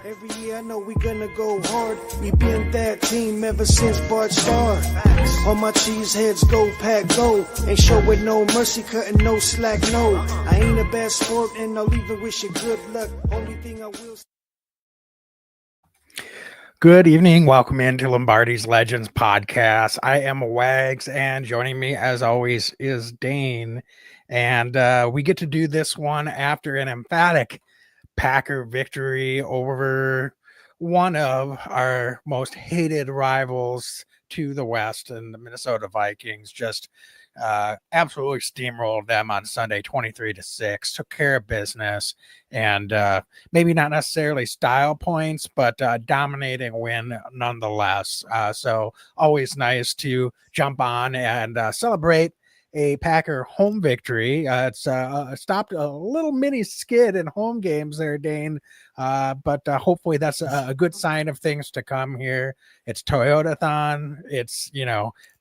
Every year I know we gonna go hard. We been that team ever since Bart started. All my cheese heads go pack go. Ain't showing no mercy, cutting no slack, no. I ain't a bad sport and I'll even wish you good luck. Only thing I will. Good evening. Welcome into Lombardi's Legends podcast. I am Wags, and joining me as always is Dane. And we get to do this one after an emphatic Packer victory over one of our most hated rivals to the West, and the Minnesota Vikings just absolutely steamrolled them on Sunday 23-6, took care of business, and maybe not necessarily style points, but dominating win nonetheless. So always nice to jump on and celebrate a Packer home victory. It's stopped a little mini skid in home games there, Dane, but hopefully that's a good sign of things to come here. It's Toyota-thon. It's,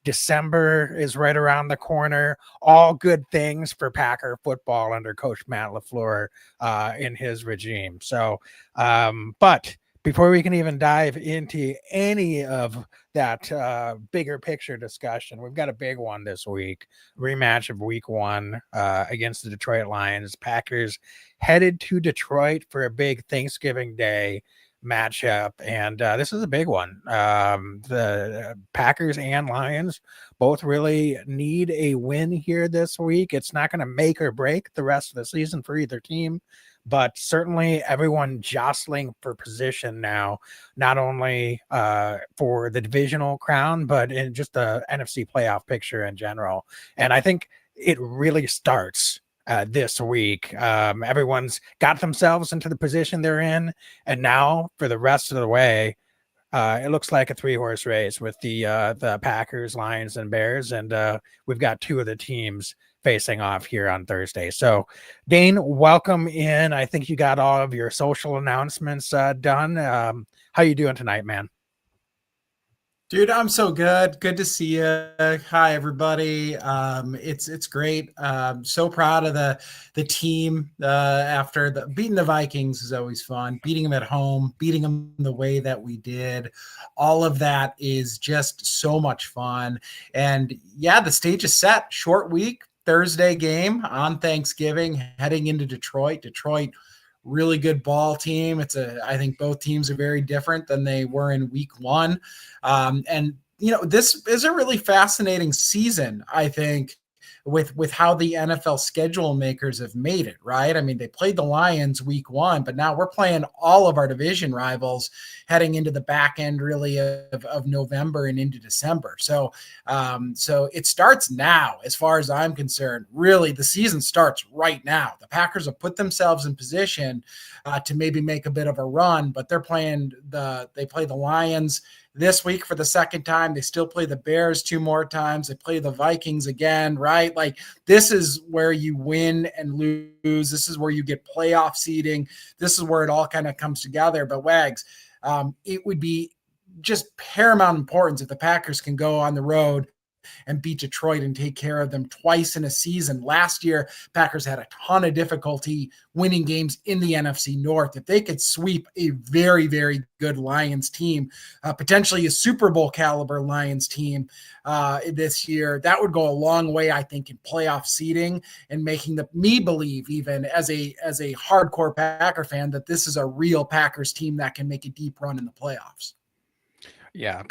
December is right around the corner. All good things for Packer football under Coach Matt LaFleur in his regime. So, but before we can even dive into any of that bigger picture discussion, we've got a big one this week. Rematch of week 1 against the Detroit Lions. Packers headed to Detroit for a big Thanksgiving Day matchup, and this is a big one. The Packers and Lions both really need a win here this week. It's not going to make or break the rest of the season for either team, but certainly everyone jostling for position now, not only for the divisional crown, but in just the NFC playoff picture in general. And I think it really starts this week. Everyone's got themselves into the position they're in, and now for the rest of the way, it looks like a 3-horse race with the Packers, Lions, and Bears, and we've got 2 of the teams facing off here on Thursday. So, Dane, welcome in. I think you got all of your social announcements done. How you doing tonight, man? Dude, I'm so good. Good to see you. Hi, everybody. It's great. So proud of the team after beating the Vikings is always fun. Beating them at home, beating them the way that we did. All of that is just so much fun. And yeah, the stage is set. Short week, Thursday game on Thanksgiving, heading into Detroit. Detroit, really good ball team. I think both teams are very different than they were in week 1. And this is a really fascinating season, I think, with how the NFL schedule makers have made it, right? I mean, they played the Lions week 1, but now we're playing all of our division rivals heading into the back end really of November and into December. So it starts now, as far as I'm concerned. Really, the season starts right now. The Packers have put themselves in position to maybe make a bit of a run, but they play the Lions this week for the second time. They still play the Bears 2 more times. They play the Vikings again, right? Like, this is where you win and lose. This is where you get playoff seeding. This is where it all kind of comes together. But Wags, it would be just paramount importance if the Packers can go on the road and beat Detroit and take care of them twice in a season. Last year, Packers had a ton of difficulty winning games in the NFC North. If they could sweep a very, very good Lions team, potentially a Super Bowl caliber Lions team this year, that would go a long way, I think, in playoff seeding and making me believe, even as a hardcore Packer fan, that this is a real Packers team that can make a deep run in the playoffs. Yeah.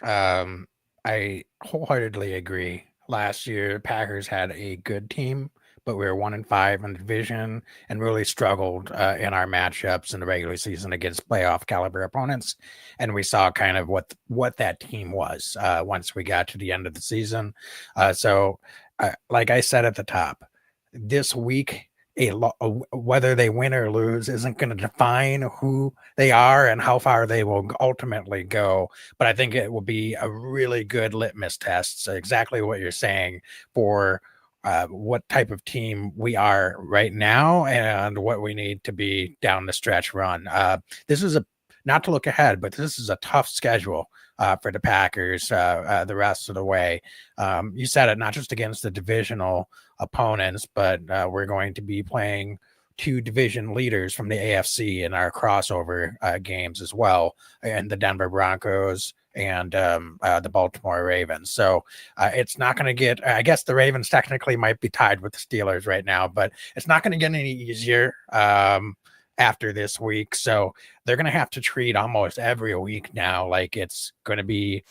I wholeheartedly agree. Last year, Packers had a good team, but we were 1-5 in the division and really struggled in our matchups in the regular season against playoff caliber opponents. And we saw kind of what that team was once we got to the end of the season. So like I said at the top, this week, whether they win or lose isn't going to define who they are and how far they will ultimately go. But I think it will be a really good litmus test. So exactly what you're saying for what type of team we are right now and what we need to be down the stretch run. This is not to look ahead, but this is a tough schedule for the Packers the rest of the way. You said it, not just against the divisional opponents, but we're going to be playing two division leaders from the AFC in our crossover games as well, and the Denver Broncos and the Baltimore Ravens. So it's not going to get, I guess the Ravens technically might be tied with the Steelers right now, but it's not going to get any easier after this week. So they're going to have to treat almost every week now like it's going to be,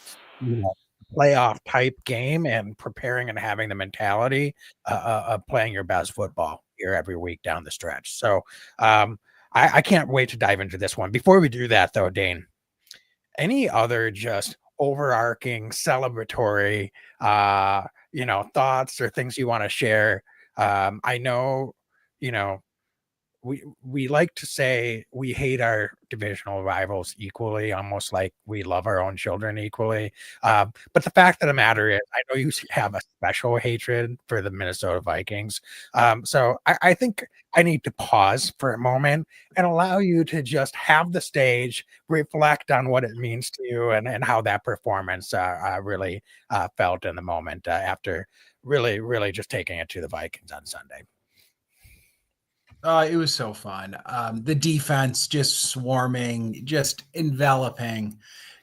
playoff type game, and preparing and having the mentality of playing your best football here every week down the stretch. So I can't wait to dive into this one. Before we do that, though, Dane, any other just overarching celebratory thoughts or things you want to share? I know, you know, we like to say we hate our divisional rivals equally, almost like we love our own children equally. But the fact of the matter is, I know you have a special hatred for the Minnesota Vikings. So I think I need to pause for a moment and allow you to just have the stage, reflect on what it means to you, and how that performance really felt in the moment after really, really just taking it to the Vikings on Sunday. It was so fun. The defense just swarming, just enveloping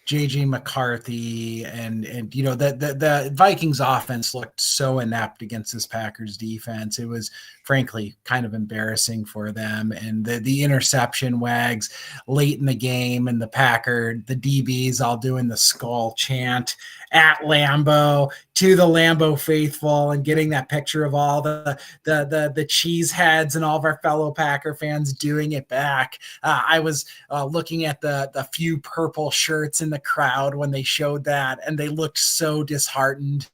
JJ McCarthy, and the Vikings offense looked so inept against this Packers defense. It was frankly kind of embarrassing for them. And the interception Wags late in the game, and the DBs all doing the skull chant at Lambeau to the Lambeau faithful, and getting that picture of all the cheese heads and all of our fellow Packer fans doing it back. I was looking at the few purple shirts in the crowd when they showed that, and they looked so disheartened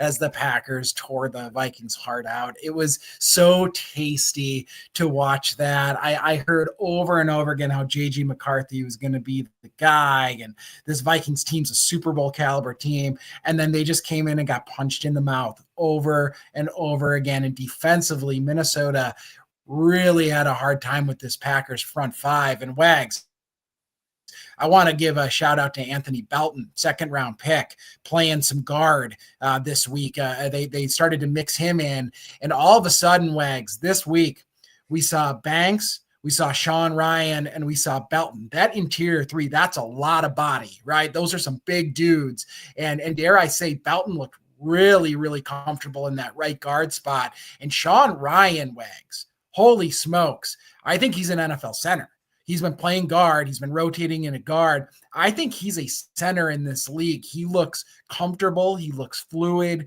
as the Packers tore the Vikings' heart out. It was so tasty to watch that. I heard over and over again how JJ McCarthy was going to be the guy, and this Vikings team's a Super Bowl caliber team. And then they just came in and got punched in the mouth over and over again. And defensively, Minnesota really had a hard time with this Packers front five. And Wags, I want to give a shout out to Anthony Belton, second round pick, playing some guard this week. They started to mix him in, and all of a sudden, Wags, this week we saw Banks, we saw Sean Ryan, and we saw Belton. That interior three, that's a lot of body, right? Those are some big dudes. And dare I say, Belton looked really, really comfortable in that right guard spot. And Sean Ryan, Wags, holy smokes, I think he's an NFL center. He's been playing guard. He's been rotating in a guard. I think he's a center in this league. He looks comfortable. He looks fluid.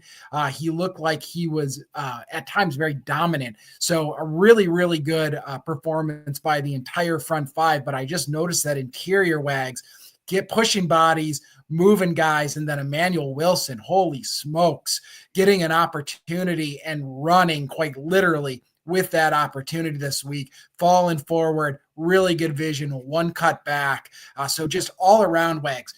He looked like he was at times very dominant. So a really, really good performance by the entire front five. But I just noticed that interior Wags get pushing bodies, moving guys, and then Emmanuel Wilson, holy smokes, getting an opportunity and running quite literally with that opportunity this week, falling forward, really good vision, one cut back. So just all around Wags,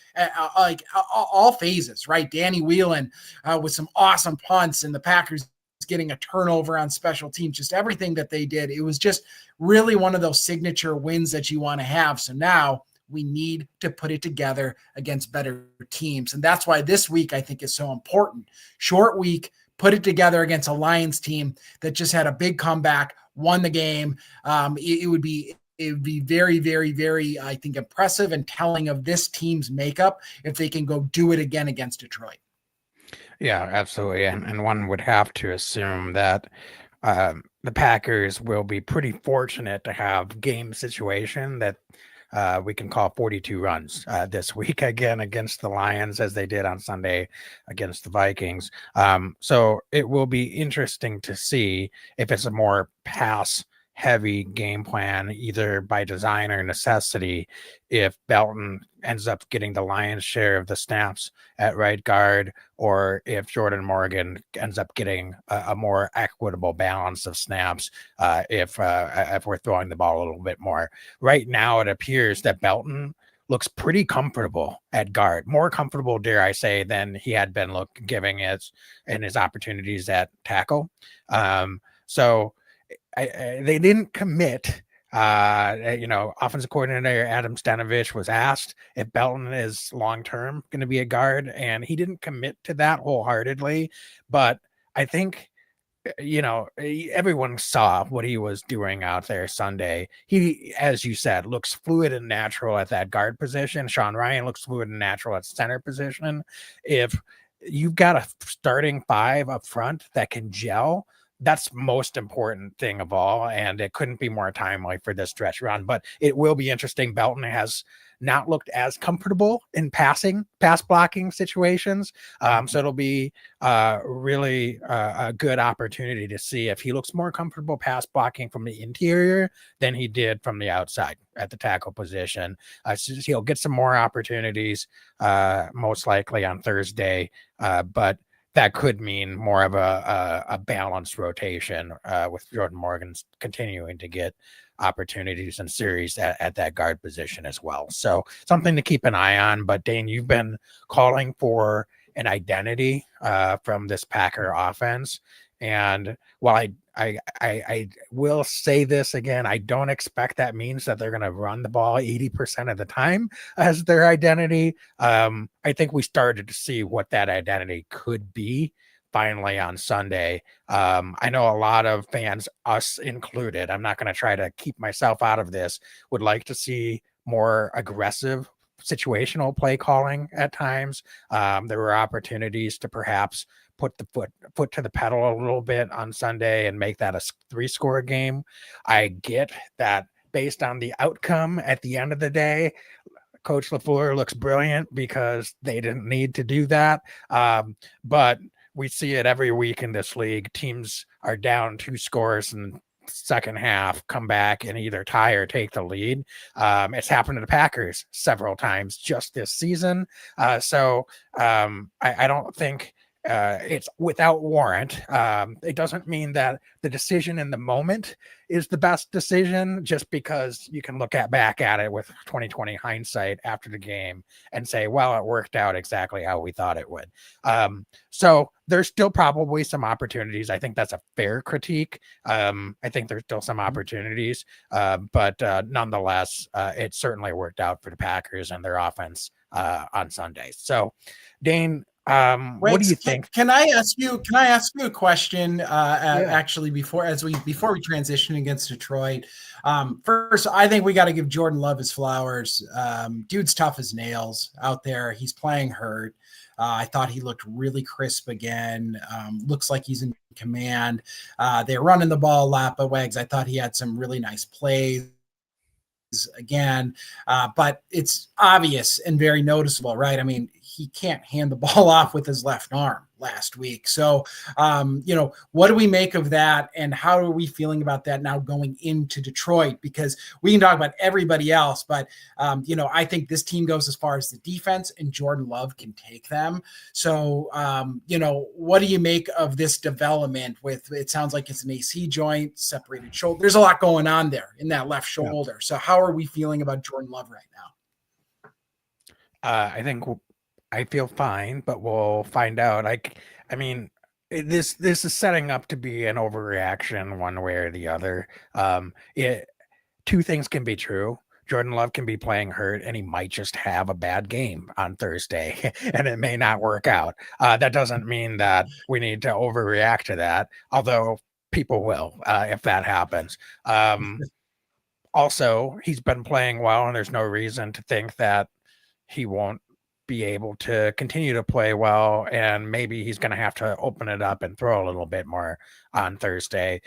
like all phases, right? Danny Whelan with some awesome punts, and the Packers getting a turnover on special teams, just everything that they did. It was just really one of those signature wins that you want to have. So now we need to put it together against better teams. And that's why this week I think is so important. Short week, put it together against a Lions team that just had a big comeback, won the game. It would be very, very, very, I think, impressive and telling of this team's makeup if they can go do it again against Detroit. Yeah, absolutely. And one would have to assume that the Packers will be pretty fortunate to have game situation that we can call 42 runs this week again against the Lions, as they did on Sunday against the Vikings. So it will be interesting to see if it's a more pass heavy game plan, either by design or necessity, if Belton ends up getting the lion's share of the snaps at right guard, or if Jordan Morgan ends up getting a more equitable balance of snaps if we're throwing the ball a little bit more. Right now, it appears that Belton looks pretty comfortable at guard, more comfortable, dare I say, than he had been giving it in his opportunities at tackle. So they didn't commit. Offensive coordinator Adam Stenavich was asked if Belton is long-term going to be a guard, and he didn't commit to that wholeheartedly. But I think everyone saw what he was doing out there Sunday. He, as you said, looks fluid and natural at that guard position. Sean Ryan looks fluid and natural at center position. If you've got a starting five up front that can gel, that's most important thing of all. And it couldn't be more timely for this stretch run. But it will be interesting. Belton has not looked as comfortable in pass blocking situations. So it'll be really a good opportunity to see if he looks more comfortable pass blocking from the interior than he did from the outside at the tackle position. So he'll get some more opportunities, most likely on Thursday, but that could mean more of a balanced rotation with Jordan Morgan continuing to get opportunities and series at that guard position as well. So something to keep an eye on. But Dane, you've been calling for an identity from this Packer offense. And while I will say this again, I don't expect that means that they're going to run the ball 80% of the time as their identity. I think we started to see what that identity could be finally on Sunday. I know a lot of fans, us included, I'm not going to try to keep myself out of this, would like to see more aggressive situational play calling at times. There were opportunities to perhaps put the foot to the pedal a little bit on Sunday and make that a 3-score game. I get that based on the outcome at the end of the day, Coach LaFleur looks brilliant because they didn't need to do that. But we see it every week in this league. Teams are down 2 scores in second half, come back and either tie or take the lead. It's happened to the Packers several times just this season. So I don't think it's without warrant. It doesn't mean that the decision in the moment is the best decision just because you can look back at it with 2020 hindsight after the game and say, well, it worked out exactly how we thought it would. So there's still probably some opportunities. I think that's a fair critique. I think there's still some opportunities, but nonetheless, it certainly worked out for the Packers and their offense on Sunday. So, Dane, what do you think? Can I ask you a question? Actually, before we transition against Detroit, first, I think we got to give Jordan Love his flowers. Dude's tough as nails out there. He's playing hurt. I thought he looked really crisp again. Looks like he's in command. They're running the ball a lot, but Wags, I thought he had some really nice plays again, but it's obvious and very noticeable, right? I mean, he can't hand the ball off with his left arm last week. So, what do we make of that? And how are we feeling about that now going into Detroit? Because we can talk about everybody else, but, I think this team goes as far as the defense and Jordan Love can take them. So, what do you make of this development with, it sounds like it's an AC joint, separated shoulder. There's a lot going on there in that left shoulder. Yeah. So how are we feeling about Jordan Love right now? I think I feel fine, but we'll find out. I mean, this is setting up to be an overreaction one way or the other. Two things can be true. Jordan Love can be playing hurt and he might just have a bad game on Thursday and it may not work out. That doesn't mean that we need to overreact to that, although people will if that happens. Also, he's been playing well and there's no reason to think that he won't be able to continue to play well, and maybe he's going to have to open it up and throw a little bit more on Thursday.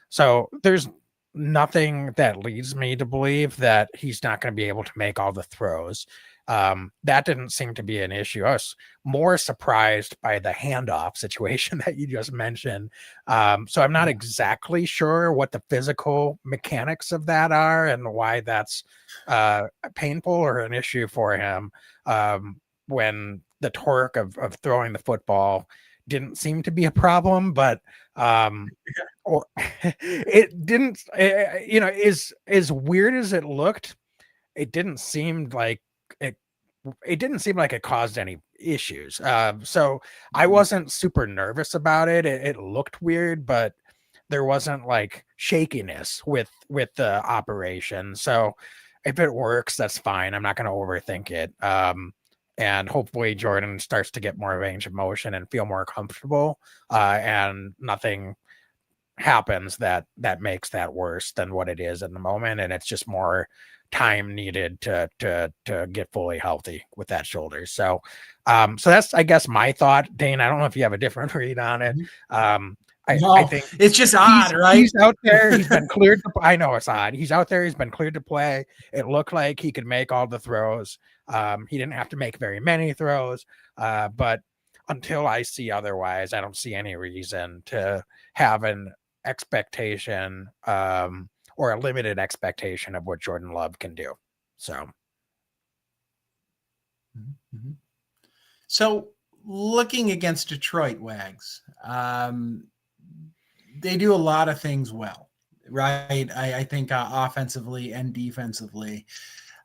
So there's nothing that leads me to believe that he's not going to be able to make all the throws. That didn't seem to be an issue. I was more surprised by the handoff situation that you just mentioned. So I'm not exactly sure what the physical mechanics of that are and why that's painful or an issue for him when the torque of throwing the football didn't seem to be a problem, but or it didn't, as weird as it looked, it didn't seem like it didn't seem like it caused any issues. So I wasn't super nervous about it. It looked weird, but there wasn't like shakiness with the operation. So if it works, that's fine. I'm not going to overthink it. and hopefully Jordan starts to get more range of motion and feel more comfortable, and nothing happens that makes that worse than what it is in the moment, and it's just more time needed to get fully healthy with that shoulder. So so that's, I guess, my thought. Dane, I don't know if you have a different read on it. I No, think it's just odd, right? he's out there, he's been cleared to, I know it's odd, he's out there, he's been cleared to play. It looked like he could make all the throws. He didn't have to make very many throws, but until I see otherwise, I don't see any reason to have an expectation, or a limited expectation of what Jordan Love can do. So Mm-hmm. So looking against Detroit, Wags, they do a lot of things well, right? I think offensively and defensively.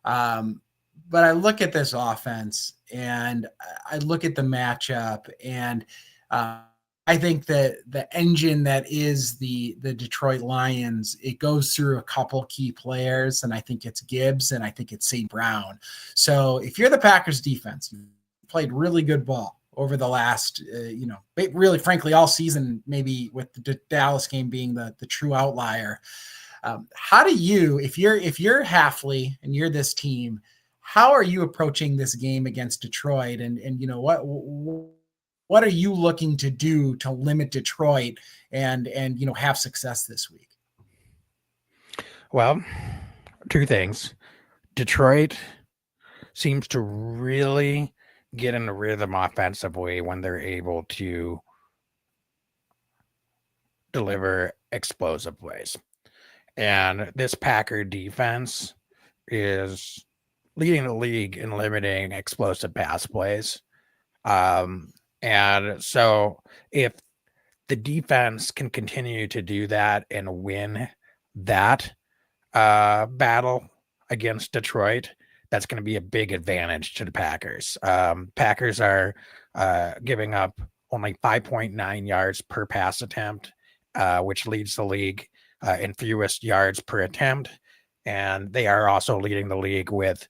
But I look at this offense and I look at the matchup, and I think that the engine that is the Detroit Lions, it goes through a couple key players, and I think it's Gibbs and I think it's St. Brown. So if you're the Packers defense, you played really good ball over the last, really, frankly, all season, maybe with the Dallas game being the true outlier. How do you, if you're Hafley and you're this team, how are you approaching this game against Detroit? And what are you looking to do to limit Detroit and have success this week? Well, two things. Detroit seems to really get in the rhythm offensively when they're able to deliver explosive plays. And this Packer defense is leading the league in limiting explosive pass plays. And so if the defense can continue to do that and win that battle against Detroit, that's going to be a big advantage to the Packers. Packers are giving up only 5.9 yards per pass attempt, which leads the league in fewest yards per attempt. And they are also leading the league with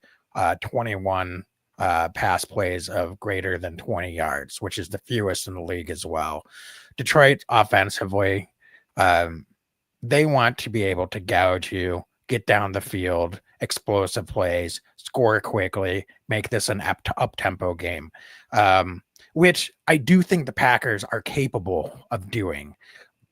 21 pass plays of greater than 20 yards, which is the fewest in the league as well. Detroit offensively, they want to be able to gouge you, get down the field, explosive plays, score quickly, make this an up-tempo game, which I do think the Packers are capable of doing.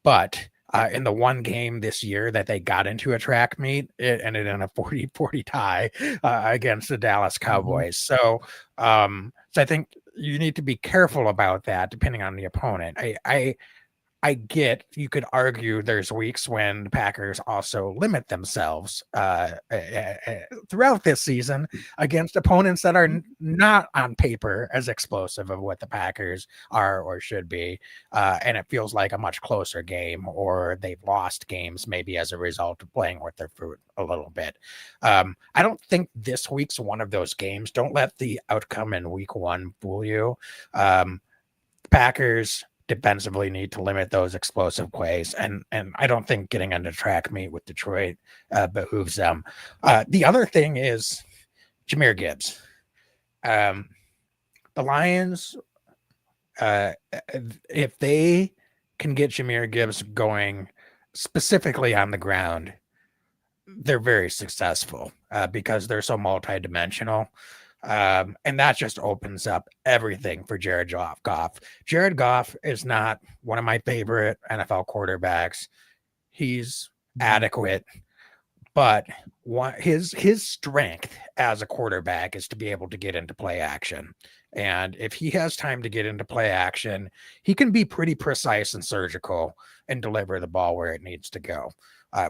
But in the one game this year that they got into a track meet, it ended in a 40-40 tie against the Dallas Cowboys. So I think you need to be careful about that depending on the opponent. I get, you could argue there's weeks when the Packers also limit themselves throughout this season against opponents that are not on paper as explosive of what the Packers are or should be. And it feels like a much closer game, or they've lost games maybe as a result of playing with their fruit a little bit. I don't think this week's one of those games. Don't let the outcome in week one fool you. Packers defensively need to limit those explosive plays, and I don't think getting into track meet with Detroit behooves them. The other thing is Jahmyr Gibbs. The Lions, if they can get Jahmyr Gibbs going specifically on the ground, they're very successful because they're so multidimensional. And that just opens up everything for Jared Goff. Jared Goff is not one of my favorite NFL quarterbacks. He's adequate, but his strength as a quarterback is to be able to get into play action. And if he has time to get into play action, he can be pretty precise and surgical and deliver the ball where it needs to go.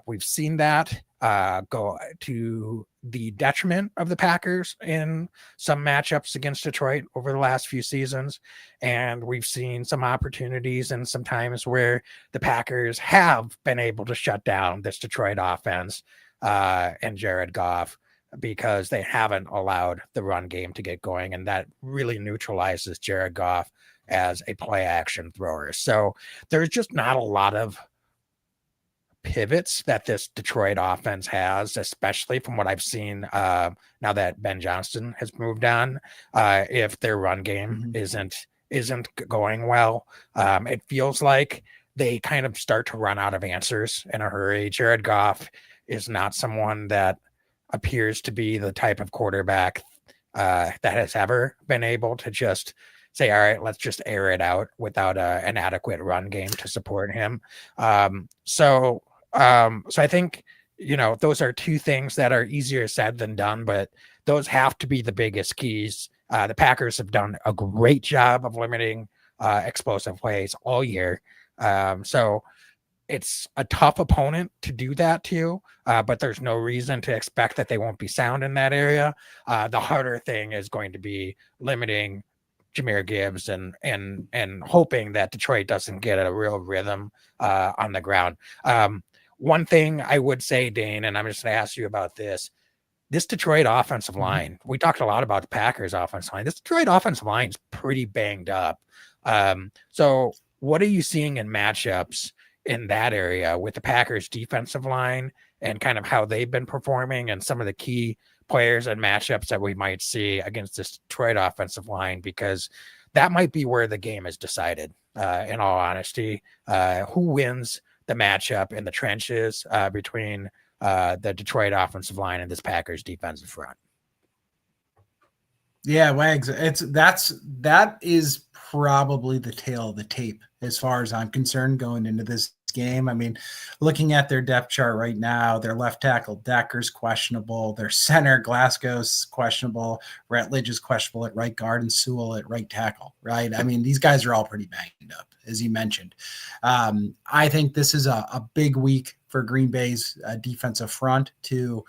We've seen that go to the detriment of the Packers in some matchups against Detroit over the last few seasons. And we've seen some opportunities and some times where the Packers have been able to shut down this Detroit offense and Jared Goff because they haven't allowed the run game to get going. And that really neutralizes Jared Goff as a play action thrower. So there's just not a lot of pivots that this Detroit offense has, especially from what I've seen now that Ben Johnston has moved on. If their run game isn't going well, it feels like they kind of start to run out of answers in a hurry. Jared Goff is not someone that appears to be the type of quarterback that has ever been able to just say, all right, let's just air it out without an adequate run game to support him. So I think, those are two things that are easier said than done, but those have to be the biggest keys. The Packers have done a great job of limiting explosive plays all year. So it's a tough opponent to do that to, but there's no reason to expect that they won't be sound in that area. The harder thing is going to be limiting Jahmyr Gibbs and hoping that Detroit doesn't get a real rhythm on the ground. One thing I would say, Dane, and I'm just going to ask you about this Detroit offensive line, we talked a lot about the Packers offensive line. This Detroit offensive line is pretty banged up. So what are you seeing in matchups in that area with the Packers defensive line and kind of how they've been performing and some of the key players and matchups that we might see against this Detroit offensive line? Because that might be where the game is decided, in all honesty. Who wins the matchup in the trenches between the Detroit offensive line and this Packers defensive front? Yeah, Wags, that is probably the tail of the tape as far as I'm concerned going into this game. I mean, looking at their depth chart right now, their left tackle Decker's questionable, their center Glasgow's questionable, Rutledge is questionable at right guard, and Sewell at right tackle, right? I mean, these guys are all pretty banged up, as you mentioned. I think this is a big week for Green Bay's defensive front to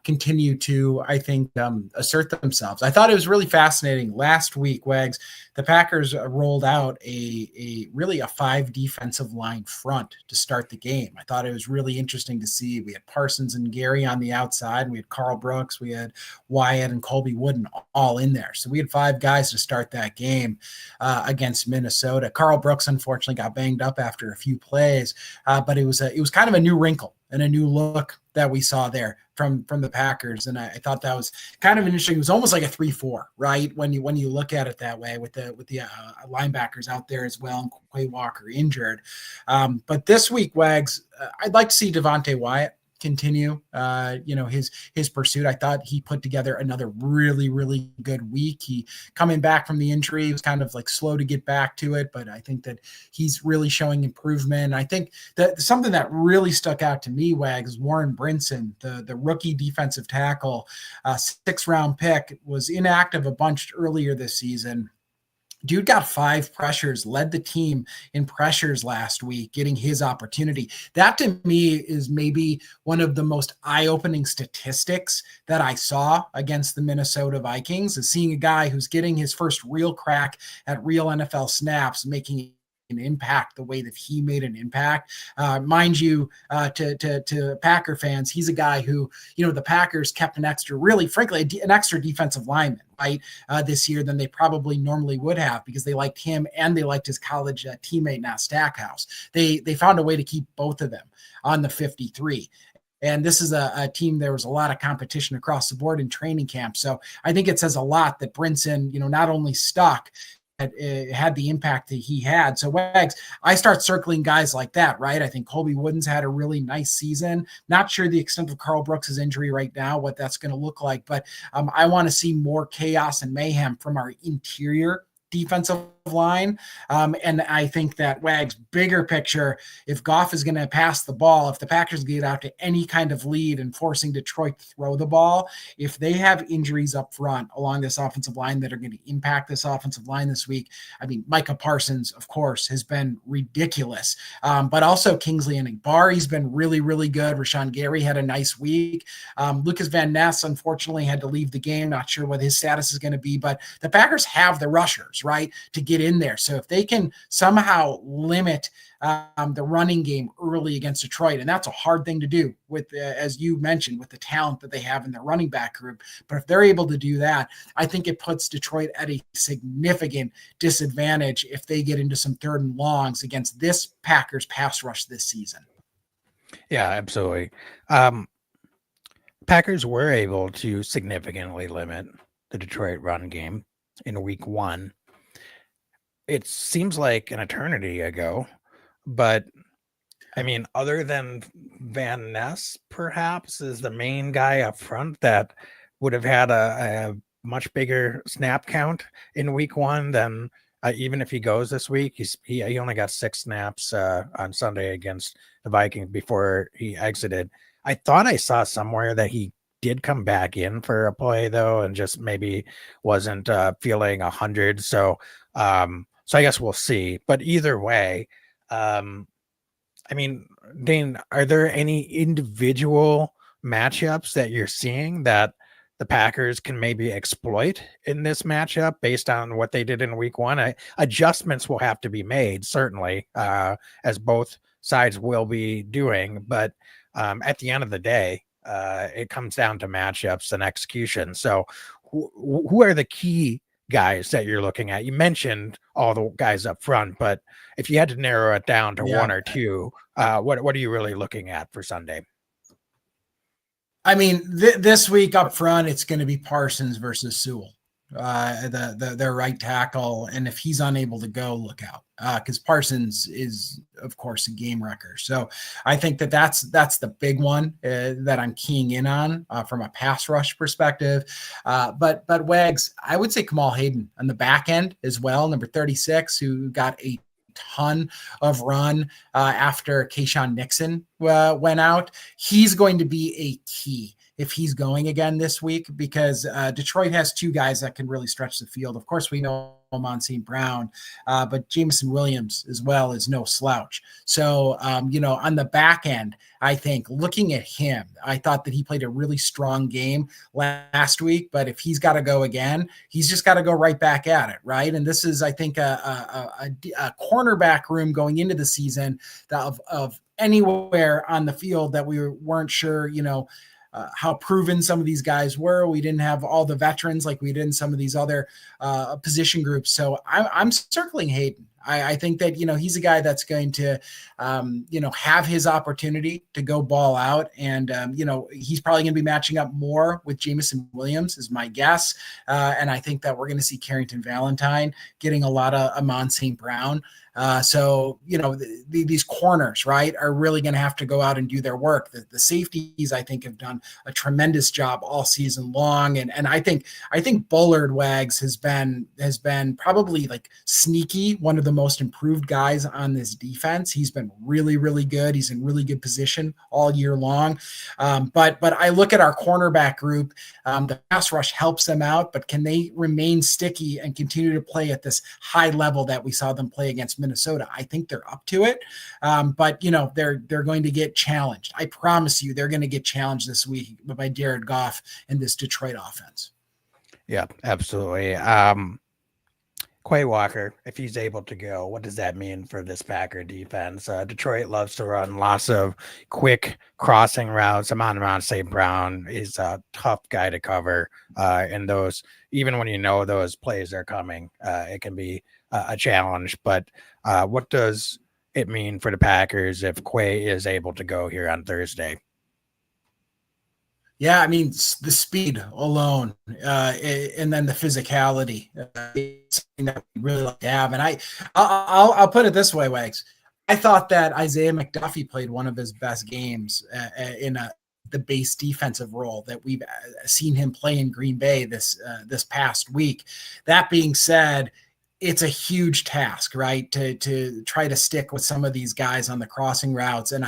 continue to, I think, assert themselves. I thought it was really fascinating. Last week, Wags, the Packers rolled out a really a 5 defensive line front to start the game. I thought it was really interesting to see. We had Parsons and Gary on the outside, and we had Carl Brooks, we had Wyatt and Colby Wooden all in there. So we had 5 guys to start that game against Minnesota. Carl Brooks, unfortunately, got banged up after a few plays, but it was kind of a new wrinkle and a new look that we saw there from the Packers. And I thought that was kind of interesting. It was almost like a 3-4, right? When you look at it that way with the linebackers out there as well, and Quay Walker injured. But this week, Wags, I'd like to see Devontae Wyatt continue his pursuit. I thought he put together another really, really good week. He coming back from the injury, he was kind of like slow to get back to it, but I think that he's really showing improvement. I think that something that really stuck out to me, Wags, is Warren Brinson, the rookie defensive tackle, 6th round pick, was inactive a bunch earlier this season. Dude got 5 pressures, led the team in pressures last week, getting his opportunity. That to me is maybe one of the most eye-opening statistics that I saw against the Minnesota Vikings, is seeing a guy who's getting his first real crack at real NFL snaps, making an impact the way that he made an impact. Mind you, to Packer fans, he's a guy who, the Packers kept an extra defensive lineman, right, this year than they probably normally would have, because they liked him and they liked his college teammate now Stackhouse. They found a way to keep both of them on the 53. And this is a team, there was a lot of competition across the board in training camp. So I think it says a lot that Brinson, not only stuck, had the impact that he had. So Wags, I start circling guys like that, right? I think Colby Wooden's had a really nice season. Not sure the extent of Carl Brooks' injury right now, what that's going to look like, but I want to see more chaos and mayhem from our interior defensive line. And I think that Wags, bigger picture, if Goff is going to pass the ball, if the Packers get out to any kind of lead and forcing Detroit to throw the ball, if they have injuries up front along this offensive line that are going to impact this offensive line this week, I mean, Micah Parsons, of course, has been ridiculous, but also Kingsley and Barre's been really, really good. Rashawn Gary had a nice week. Lucas Van Ness, unfortunately, had to leave the game. Not sure what his status is going to be, but the Packers have the rushers, right, to get in there. So if they can somehow limit the running game early against Detroit, and that's a hard thing to do with, as you mentioned, with the talent that they have in their running back group. But if they're able to do that, I think it puts Detroit at a significant disadvantage if they get into some 3rd and longs against this Packers pass rush this season. Yeah, absolutely. Um, Packers were able to significantly limit the Detroit run game in week one. It seems like an eternity ago, but I mean, other than Van Ness, perhaps, is the main guy up front that would have had a much bigger snap count in week one than even if he goes this week. He only got 6 snaps on Sunday against the Vikings before he exited. I thought I saw somewhere that he did come back in for a play though, and just maybe wasn't feeling 100. So I guess we'll see. But either way, um, I mean, Dane, are there any individual matchups that you're seeing that the Packers can maybe exploit in this matchup based on what they did in week one? Adjustments will have to be made, certainly, as both sides will be doing. But at the end of the day, it comes down to matchups and execution. So, who are the key guys that you're looking at? You mentioned all the guys up front, but if you had to narrow it down to Yeah. one or two, what are you really looking at for Sunday? I mean, this week up front, it's going to be Parsons versus Sewell, their right tackle. And if he's unable to go, look out, because Parsons is, of course, a game wrecker. So I think that's the big one that I'm keying in on from a pass rush perspective. But Wags, I would say Kamal Hayden on the back end as well, number 36, who got a ton of run after Keyshawn Nixon went out. He's going to be a key if he's going again this week, because Detroit has two guys that can really stretch the field. Of course, we know Amon St. Brown, but Jameson Williams as well is no slouch. So, on the back end, I think looking at him, I thought that he played a really strong game last week, but if he's got to go again, he's just got to go right back at it, right? And this is, I think, a cornerback room going into the season of anywhere on the field that we weren't sure, how proven some of these guys were. We didn't have all the veterans like we did in some of these other position groups. So I'm circling Hayden. I think that, he's a guy that's going to, have his opportunity to go ball out. And, he's probably going to be matching up more with Jameson Williams is my guess. And I think that we're going to see Carrington Valentine getting a lot of Amon St. Brown. So, these corners, right, are really going to have to go out and do their work. The safeties, I think, have done a tremendous job all season long. And I think Bullard Wags has been probably like sneaky, one of the most improved guys on this defense. He's been really, really good. He's in really good position all year long. But I look at our cornerback group, the pass rush helps them out, but can they remain sticky and continue to play at this high level that we saw them play against Minnesota? I think they're up to it. But they're going to get challenged. I promise you, they're going to get challenged this week by Jared Goff and this Detroit offense. Yeah, absolutely. Quay Walker, if he's able to go, what does that mean for this Packer defense? Detroit loves to run lots of quick crossing routes. Amon St. Brown is a tough guy to cover. And those, even when those plays are coming, it can be a challenge. But what does it mean for the Packers if Quay is able to go here on Thursday? Yeah, I mean, the speed alone, and then the physicality, is something that we really like to have. And I'll put it this way, Wags. I thought that Isaiah McDuffie played one of his best games in the base defensive role that we've seen him play in Green Bay this past week. That being said, it's a huge task, right? To try to stick with some of these guys on the crossing routes. And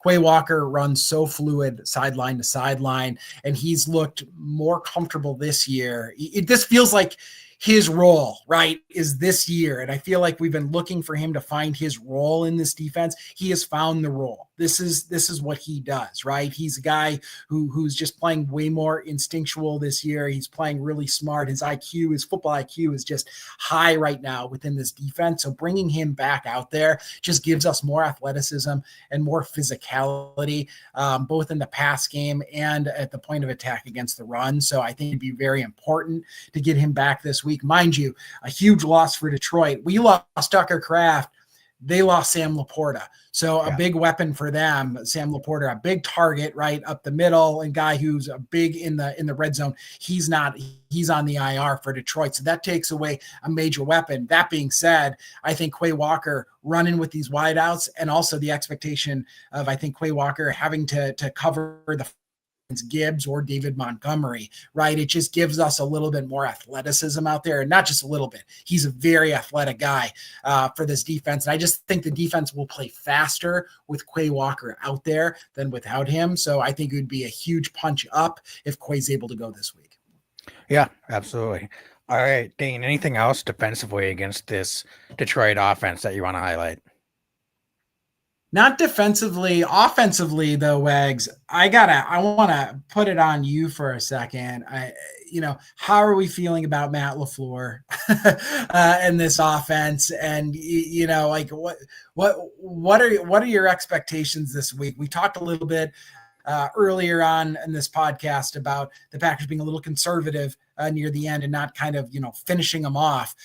Quay Walker runs so fluid sideline to sideline, and he's looked more comfortable this year. This feels like his role, right, is this year. And I feel like we've been looking for him to find his role in this defense. He has found the role. This is what he does, right? He's a guy who's just playing way more instinctual this year. He's playing really smart. His football IQ is just high right now within this defense. So bringing him back out there just gives us more athleticism and more physicality, both in the pass game and at the point of attack against the run. So I think it'd be very important to get him back this week. Mind you, a huge loss for Detroit. We lost Tucker Kraft they lost Sam Laporta. So a Yeah. big weapon for them, Sam Laporta, a big target right up the middle, and guy who's a big in the red zone. He's on the IR for Detroit. So that takes away a major weapon. That being said, I think Quay Walker running with these wideouts, and also the expectation of, I think, Quay Walker having to cover the Gibbs or David Montgomery, right? It just gives us a little bit more athleticism out there, and not just a little bit. He's a very athletic guy for this defense. And I just think the defense will play faster with Quay Walker out there than without him. So I think it would be a huge punch up if Quay's able to go this week. Yeah, absolutely. All right, Dane, anything else defensively against this Detroit offense that you want to highlight? Not defensively, offensively though, Wags. I want to put it on you for a second. How are we feeling about Matt LaFleur in this offense? And like what are your expectations this week? We talked a little bit earlier on in this podcast about the Packers being a little conservative near the end and not kind of finishing them off.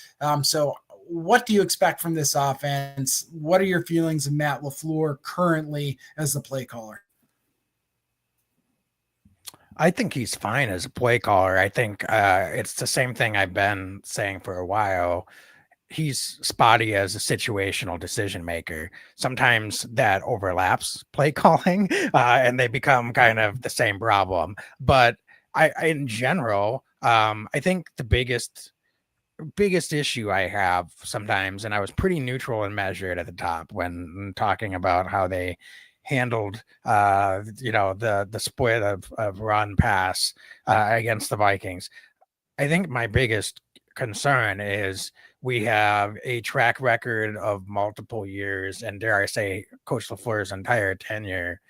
So what do you expect from this offense? What are your feelings of Matt LaFleur currently as the play caller? I think he's fine as a play caller. I think it's the same thing I've been saying for a while. He's spotty as a situational decision maker. Sometimes that overlaps play calling and they become kind of the same problem. But in general, I think the biggest issue I have sometimes, and I was pretty neutral and measured at the top when talking about how they handled the split of run pass against the Vikings. I think my biggest concern is we have a track record of multiple years, and dare I say Coach LaFleur's entire tenure,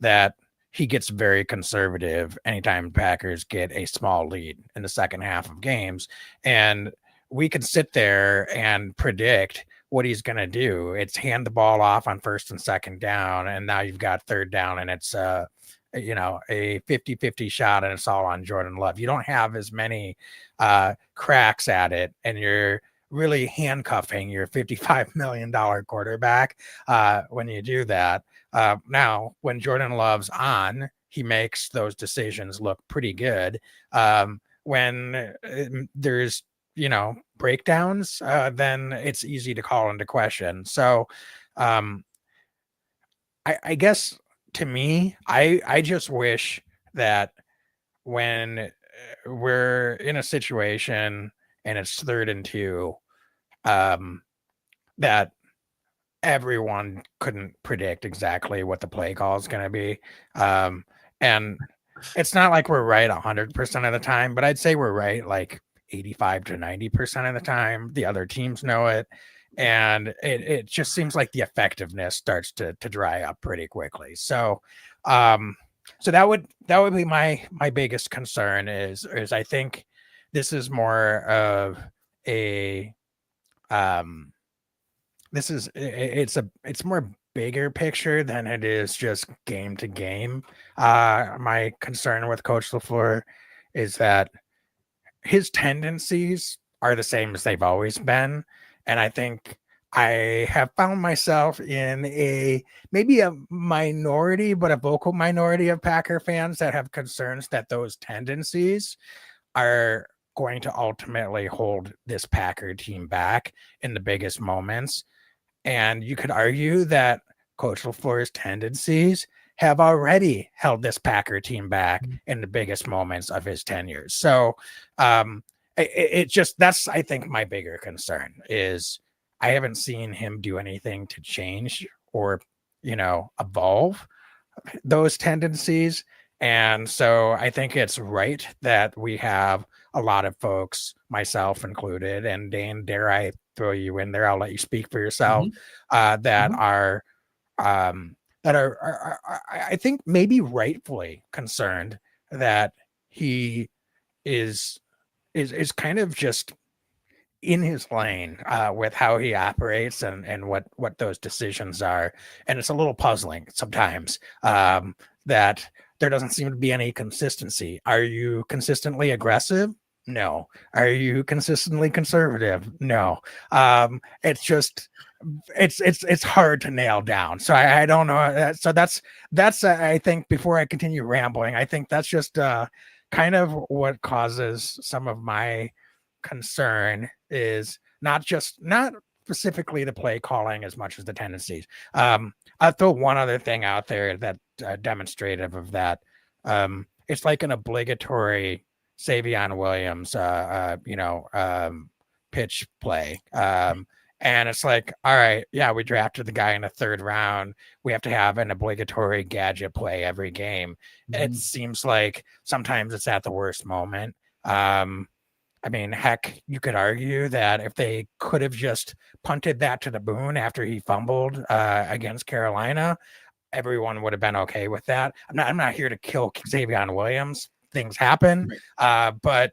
that he gets very conservative anytime Packers get a small lead in the second half of games. And we can sit there and predict what he's going to do. It's hand the ball off on first and second down, and now you've got third down, and it's a 50-50 shot, and it's all on Jordan Love. You don't have as many cracks at it, and you're really handcuffing your $55 million quarterback when you do that. Now, when Jordan Love's on, he makes those decisions look pretty good. When there's breakdowns, then it's easy to call into question. So I guess to me, I just wish that when we're in a situation and it's 3rd and 2, that everyone couldn't predict exactly what the play call is going to be. And it's not like we're right 100% of the time, but I'd say we're right like 85 to 90% of the time. The other teams know it. And it just seems like the effectiveness starts to dry up pretty quickly. So that would be my biggest concern is I think this is more of a it's more bigger picture than it is just game to game. My concern with Coach LaFleur is that his tendencies are the same as they've always been. And I think I have found myself in maybe a minority, but a vocal minority of Packer fans that have concerns that those tendencies are going to ultimately hold this Packer team back in the biggest moments. And you could argue that Coach LaFleur's tendencies have already held this Packer team back in the biggest moments of his tenure. So that's, I think, my bigger concern is I haven't seen him do anything to change or, evolve those tendencies. And so I think it's right that we have a lot of folks, myself included, and Dane, dare I throw you in there? I'll let you speak for yourself. That are I think maybe rightfully concerned that he is kind of just in his lane with how he operates and what those decisions are. And it's a little puzzling sometimes that there doesn't seem to be any consistency. Are you consistently aggressive? No. Are you consistently conservative? No. It's just it's hard to nail down. So I don't know. So that's I think, before I continue rambling, I think that's just kind of what causes some of my concern, is not specifically the play calling as much as the tendencies. I'll throw one other thing out there that demonstrative of that. It's like an obligatory Savion Williams, pitch play. And it's like, all right, yeah, we drafted the guy in the third round. We have to have an obligatory gadget play every game. It seems like sometimes it's at the worst moment. I mean, heck, you could argue that if they could have just punted that to the Boone after he fumbled against Carolina, everyone would have been okay with that. I'm not here to kill Xavier Williams. Things happen. But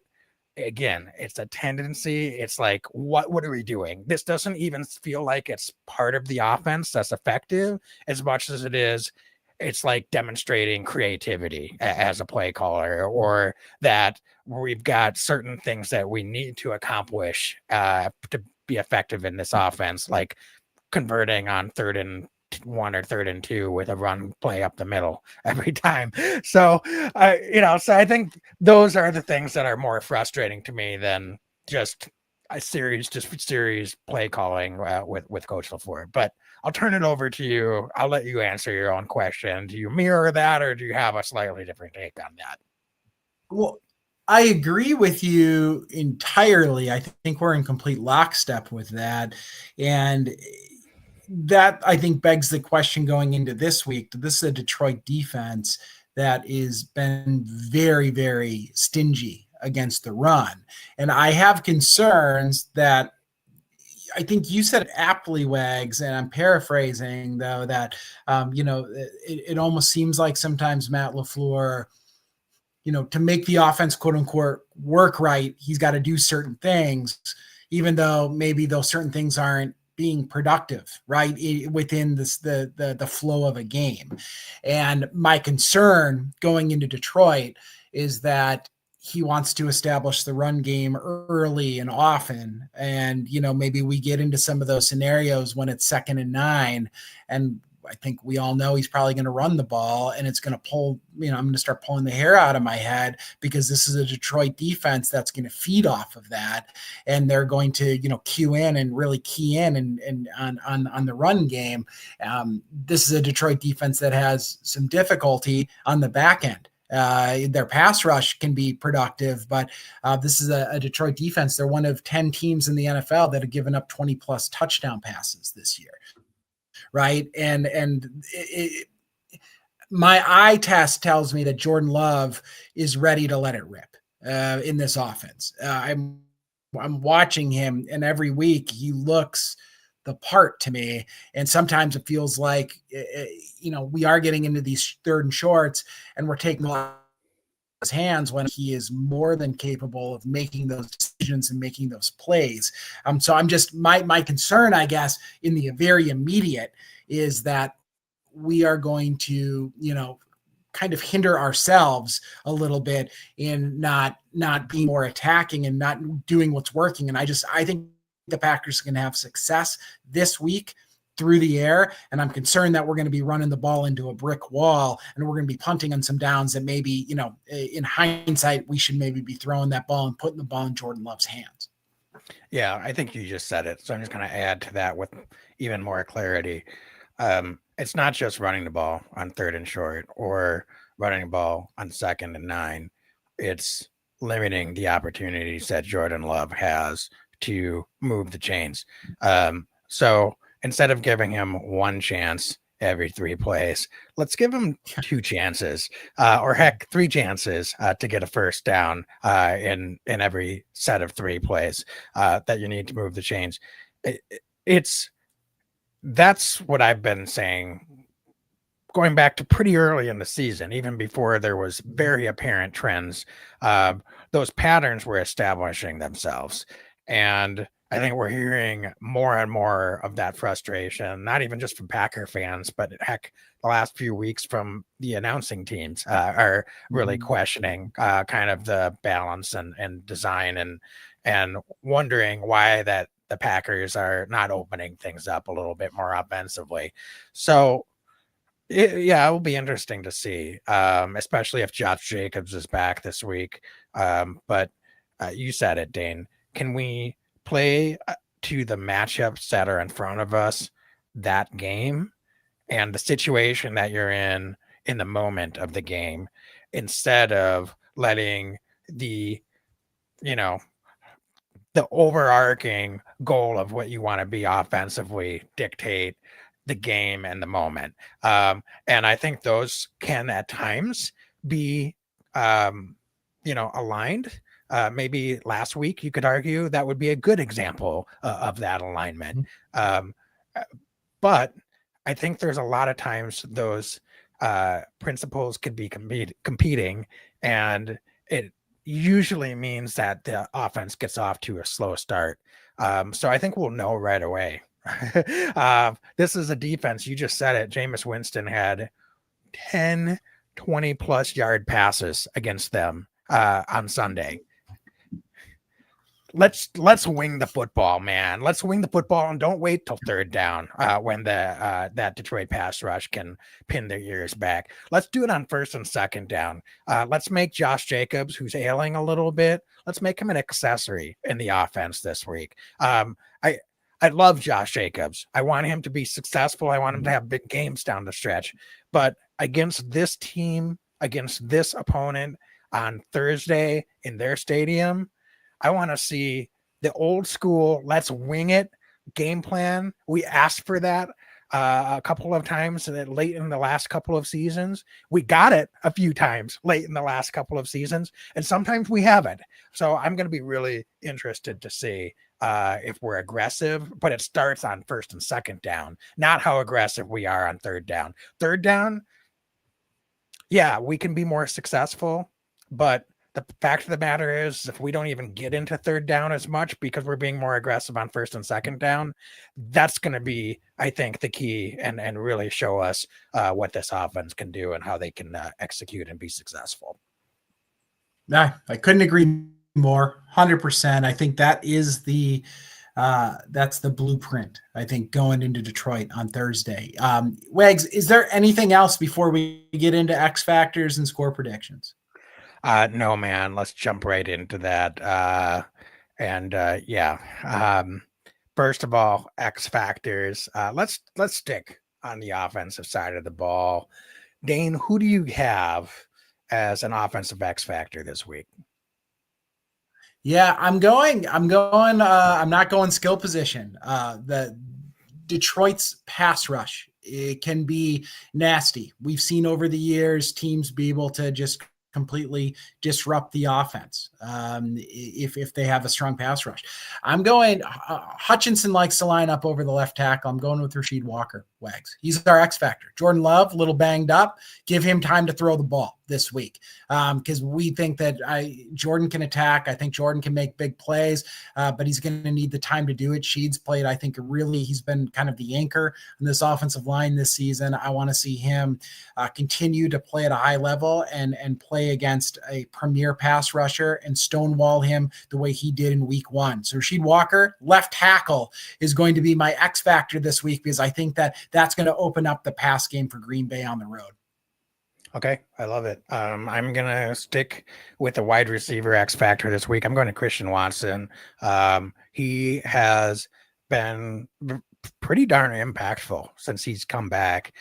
again, it's a tendency. It's like, what are we doing? This doesn't even feel like it's part of the offense that's effective as much as it is. It's like demonstrating creativity as a play caller, or that we've got certain things that we need to accomplish to be effective in this offense, like converting on 3rd and 1 or 3rd and 2 with a run play up the middle every time. So, so I think those are the things that are more frustrating to me than just series play calling with Coach LaFleur. But I'll turn it over to you. I'll let you answer your own question. Do you mirror that, or do you have a slightly different take on that? Well, I agree with you entirely. I think we're in complete lockstep with that. And that, I think, begs the question going into this week. This is a Detroit defense that has been very, very stingy against the run. And I have concerns that, I think you said aptly, Wags, and I'm paraphrasing, though, that, it almost seems like sometimes Matt LaFleur, to make the offense, quote unquote, work right, he's got to do certain things, even though maybe those certain things aren't being productive, right, within the flow of a game. And my concern going into Detroit is that he wants to establish the run game early and often. And, maybe we get into some of those scenarios when it's 2nd and 9, and I think we all know he's probably going to run the ball, and it's going to pull, I'm going to start pulling the hair out of my head, because this is a Detroit defense that's going to feed off of that. And they're going to, cue in and really key in and on the run game. This is a Detroit defense that has some difficulty on the back end. Their pass rush can be productive, but this is a Detroit defense. They're one of 10 teams in the NFL that have given up 20 plus touchdown passes this year. Right. My eye test tells me that Jordan Love is ready to let it rip in this offense. I'm watching him, and every week he looks the part to me. And sometimes it feels like, we are getting into these 3rd and shorts, and we're taking a lot of his hands when he is more than capable of making those decisions and making those plays. So I'm just, my concern, I guess, in the very immediate, is that we are going to, kind of hinder ourselves a little bit in not being more attacking and not doing what's working. And I think the Packers are going to have success this week through the air, and I'm concerned that we're going to be running the ball into a brick wall, and we're going to be punting on some downs that maybe, in hindsight, we should maybe be throwing that ball and putting the ball in Jordan Love's hands. Yeah, I think you just said it. So I'm just going to add to that with even more clarity. It's not just running the ball on 3rd and short or running the ball on 2nd and 9. It's limiting the opportunities that Jordan Love has to move the chains. So instead of giving him one chance every 3 plays, let's give him 2 chances, or heck, 3 chances to get a first down in every set of 3 plays that you need to move the chains. That's what I've been saying going back to pretty early in the season, even before there was very apparent trends. Those patterns were establishing themselves. And I think we're hearing more and more of that frustration, not even just from Packer fans, but heck, the last few weeks from the announcing teams are really questioning kind of the balance and design, and wondering why that the Packers are not opening things up a little bit more offensively. So it will be interesting to see, especially if Josh Jacobs is back this week. But you said it, Dane. Can we play to the matchups that are in front of us that game and the situation that you're in the moment of the game, instead of letting the, you know, the overarching goal of what you want to be offensively dictate the game and the moment. And I think those can at times be, aligned. Maybe last week you could argue that would be a good example of that alignment. Um, but I think there's a lot of times those principles could be competing, and it usually means that the offense gets off to a slow start. So I think we'll know right away. This is a defense. You just said it. Jameis Winston had 10, 20 plus yard passes against them on Sunday. Let's wing the football, man. Let's wing the football and don't wait till third down when that Detroit pass rush can pin their ears back. Let's do it on first and second down. Let's make Josh Jacobs, who's ailing a little bit, let's make him an accessory in the offense this week. I love Josh Jacobs. I want him to be successful. I want him to have big games down the stretch. But against this team, against this opponent on Thursday in their stadium, I want to see the old school, let's wing it game plan. We asked for that a couple of times late in the last couple of seasons. We got it a few times late in the last couple of seasons, and sometimes we haven't. So I'm going to be really interested to see if we're aggressive, but it starts on first and second down, not how aggressive we are on third down. Third down, yeah, we can be more successful, but the fact of the matter is, if we don't even get into third down as much because we're being more aggressive on first and second down, that's going to be, I think, the key and really show us what this offense can do and how they can execute and be successful. I couldn't agree more. 100%. I think that is that's the blueprint, I think, going into Detroit on Thursday. Wags, is there anything else before we get into X factors and score predictions? No, man, let's jump right into that. First of all, X factors. Let's stick on the offensive side of the ball. Dane, who do you have as an offensive X factor this week? Yeah, I'm not going skill position. The Detroit's pass rush, it can be nasty. We've seen over the years teams be able to just completely disrupt the offense if they have a strong pass rush. I'm going Hutchinson likes to line up over the left tackle. I'm going with Rasheed Walker. Wags, he's our X factor. Jordan Love, a little banged up. Give him time to throw the ball this week because we think that Jordan can attack. I think Jordan can make big plays, but he's going to need the time to do it. Sheed's played, I think, he's been kind of the anchor in this offensive line this season. I want to see him continue to play at a high level and play against a premier pass rusher and stonewall him the way he did in week 1. So Rasheed Walker, left tackle, is going to be my X factor this week because I think that's going to open up the pass game for Green Bay on the road. Okay, I love it. I'm going to stick with the wide receiver X factor this week. I'm going to Christian Watson. He has been pretty darn impactful since he's come back.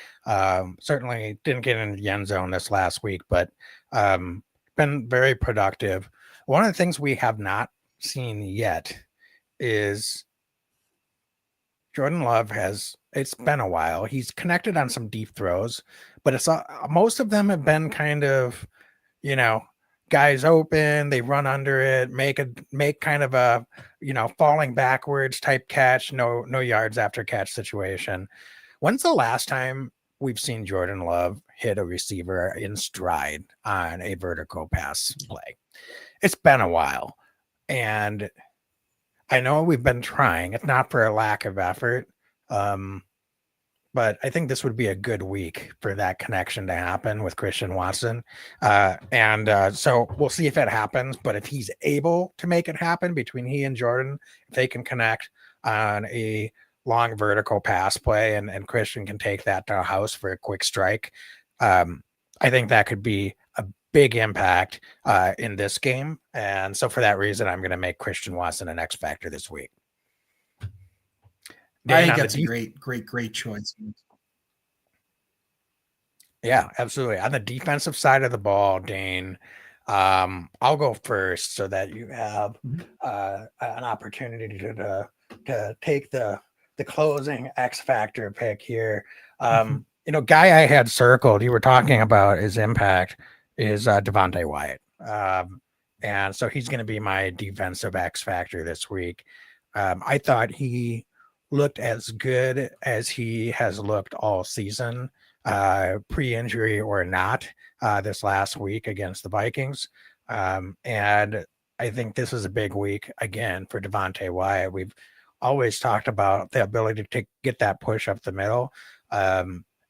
Certainly didn't get in the end zone this last week, but been very productive. One of the things we have not seen yet is Jordan Love it's been a while. He's connected on some deep throws, but it's most of them have been kind of, guys open, they run under it, make kind of a, falling backwards type catch, no yards after catch situation. When's the last time we've seen Jordan Love hit a receiver in stride on a vertical pass play? It's been a while. And I know we've been trying. It's not for a lack of effort. But I think this would be a good week for that connection to happen with Christian Watson. So we'll see if it happens. But if he's able to make it happen between he and Jordan, if they can connect, on a long vertical pass play, and Christian can take that to a house for a quick strike. I think that could be a big impact in this game. And so for that reason, I'm going to make Christian Watson an X factor this week. I Dane, think on that's the a great choice. Yeah, absolutely. On the defensive side of the ball, Dane, I'll go first so that you have an opportunity to take the closing X factor pick here. Guy I had circled, you were talking about his impact is Devontae Wyatt. And so he's going to be my defensive X factor this week. I thought he looked as good as he has looked all season, pre-injury or not, this last week against the Vikings. And I think this is a big week again for Devontae Wyatt. We've always talked about the ability to get that push up the middle.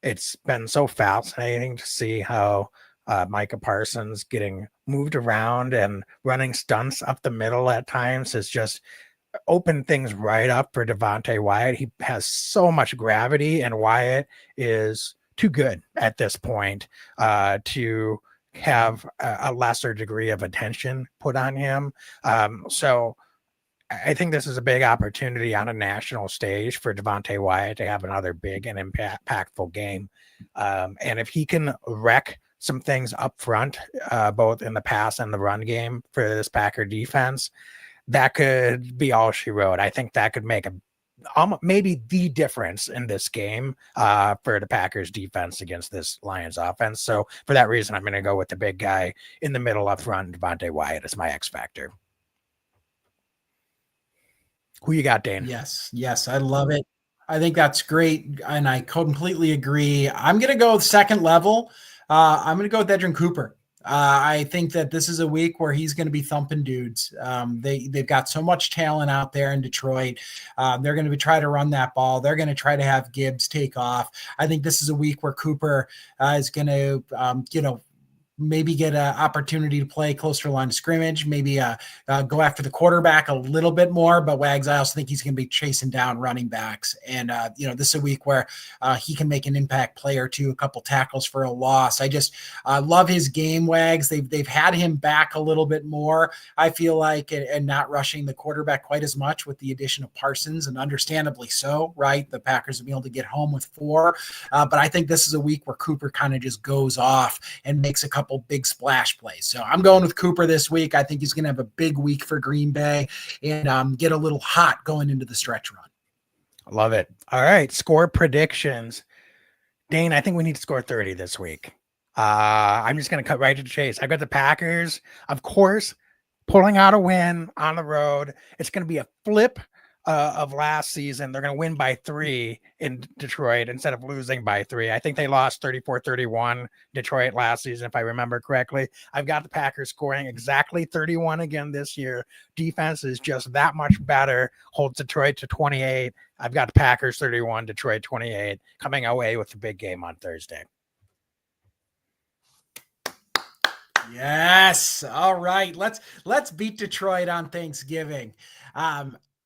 It's been so fascinating to see how Micah Parsons getting moved around and running stunts up the middle at times has just opened things right up for Devontae Wyatt. He has so much gravity, and Wyatt is too good at this point to have a lesser degree of attention put on him. So I think this is a big opportunity on a national stage for Devontae Wyatt to have another big and impactful game. And if he can wreck some things up front, both in the pass and the run game for this Packer defense, that could be all she wrote. I think that could make maybe the difference in this game for the Packers defense against this Lions offense. So for that reason, I'm going to go with the big guy in the middle up front, Devontae Wyatt, as my X factor. Who you got, Dane? Yes, I love it. I think that's great, and I completely agree. I'm going to go second level. I'm going to go with Edgerrin Cooper. I think that this is a week where he's going to be thumping dudes. They've got so much talent out there in Detroit. They're going to try to run that ball. They're going to try to have Gibbs take off. I think this is a week where Cooper is going to, maybe get an opportunity to play closer to the line of scrimmage, maybe go after the quarterback a little bit more. But Wags, I also think he's going to be chasing down running backs. And, this is a week where he can make an impact play or two, a couple tackles for a loss. I just love his game, Wags. They've had him back a little bit more, I feel like, and not rushing the quarterback quite as much with the addition of Parsons, and understandably so, right? The Packers will be able to get home with 4. But I think this is a week where Cooper kind of just goes off and makes a couple big splash plays. So I'm going with Cooper this week. I think he's going to have a big week for Green Bay and get a little hot going into the stretch run. I love it. All right. Score predictions. Dane, I think we need to score 30 this week. I'm just going to cut right to the chase. I've got the Packers, of course, pulling out a win on the road. It's going to be a flip of last season. They're going to win by 3 in Detroit instead of losing by 3. I think they lost 34-31 Detroit last season, if I remember correctly. I've got the Packers scoring exactly 31 again this year. Defense is just that much better. Holds Detroit to 28. I've got the Packers 31, Detroit 28, coming away with the big game on Thursday. Yes. All right. Let's beat Detroit on Thanksgiving.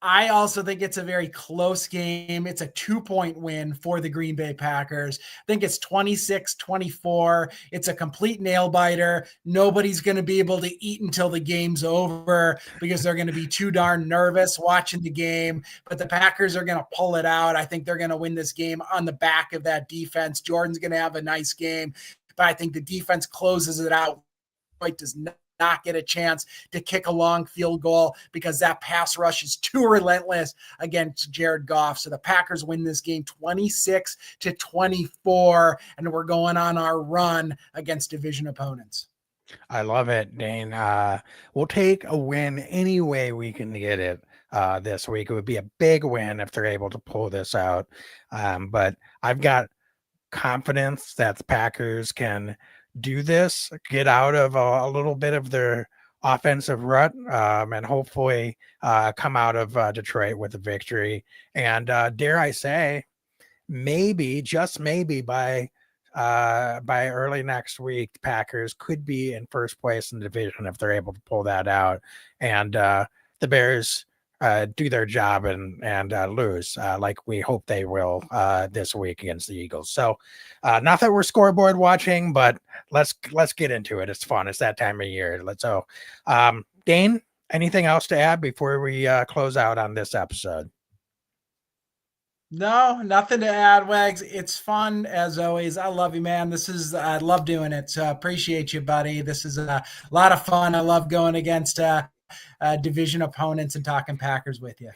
I also think it's a very close game. It's a 2-point win for the Green Bay Packers. I think it's 26-24. It's a complete nail biter. Nobody's going to be able to eat until the game's over because they're going to be too darn nervous watching the game. But the Packers are going to pull it out. I think they're going to win this game on the back of that defense. Jordan's going to have a nice game, but I think the defense closes it out. Detroit does not get a chance to kick a long field goal because that pass rush is too relentless against Jared Goff. So the Packers win this game 26-24, and we're going on our run against division opponents. I love it, Dane. We'll take a win any way we can get it this week. It would be a big win if they're able to pull this out. But I've got confidence that the Packers can do this, get out of a little bit of their offensive rut, and hopefully come out of Detroit with a victory. And dare I say, maybe, just maybe by early next week, the Packers could be in first place in the division if they're able to pull that out. And the Bears do their job and lose like we hope they will this week against the Eagles. So not that we're scoreboard watching, but let's get into it. It's fun. It's that time of year. Let's go. Dane, anything else to add before we close out on this episode? No, nothing to add, Wags. It's fun as always. I love you, man. I love doing it. So I appreciate you, buddy. This is a lot of fun. I love going against division opponents and talking Packers with you.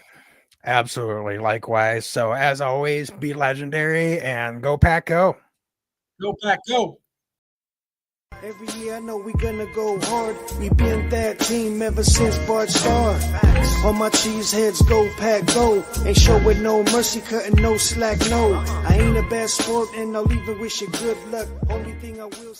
Absolutely. Likewise. So as always, be legendary and go Pack, go. Go Pack, go. Every year I know we gonna go hard. We been that team ever since Bart started. All my cheese heads go Pack go. Ain't showing no mercy, cutting no slack, no. I ain't a bad sport and I'll even wish you good luck. Only thing I will